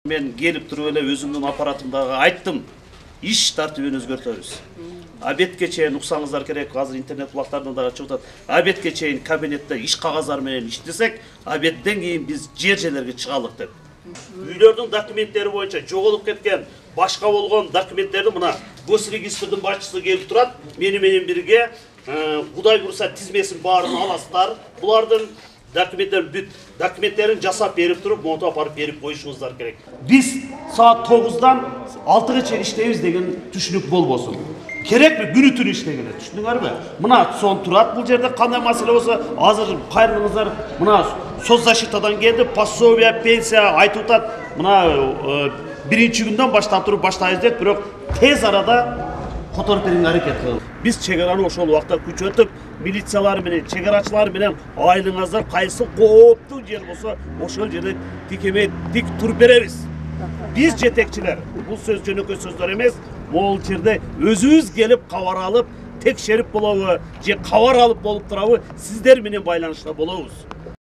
Men gelip turup эле өзүмдүн аппаратымдагы айттым. Иш тартибин өзгөртөбүз. Обедке чейин уксаңыздар керек, азыр интернет булактарында да чыгып атат. Обедке чейин кабинетте иш кагаздары менен иштесек, обедден кийин биз жер-жерлерге чыгалык деп. Үйлөрдүн документтери боюнча жоголуп кеткен, башка болгон документтерди мына госрегистрдин башчысы келип турат. Менен бирге Кудай бурса тизмесин баарын аласыздар. Булардын документтерин жасап берип туруп, монтуп апарып берип коюшуңуздар керек. Биз саат 9-дан 6-га чейин иштейбиз деген түшүнүк болбосун. Керекпи күнү түнү иштегенде, түшүндүңөрбү? Мына сон турат бул жерде кандай маселе болсо, азыр кайрылыңыздар. Мына соцзащитадан келди, пособие, пенсия айтып атат. Мына биринчи күндөн баштап туруп баштайбыз деп, бирок тез арада которуп берүүгө аракет кылып. Биз чегараны ошол убакта күчөтүп, милициялар менен, чегарачылар менен айылыңыздар кайсы кооптуу жер болсо, ошол жерде тикеме тик туруп беребиз. Биз жетекчилер, бул сөз жөнөкөй сөздөр эмес, бул жерде өзүбүз келип кабар алып, текшерип болобу, же кабар алып болуп турабы, сиздер менен байланышта болобуз.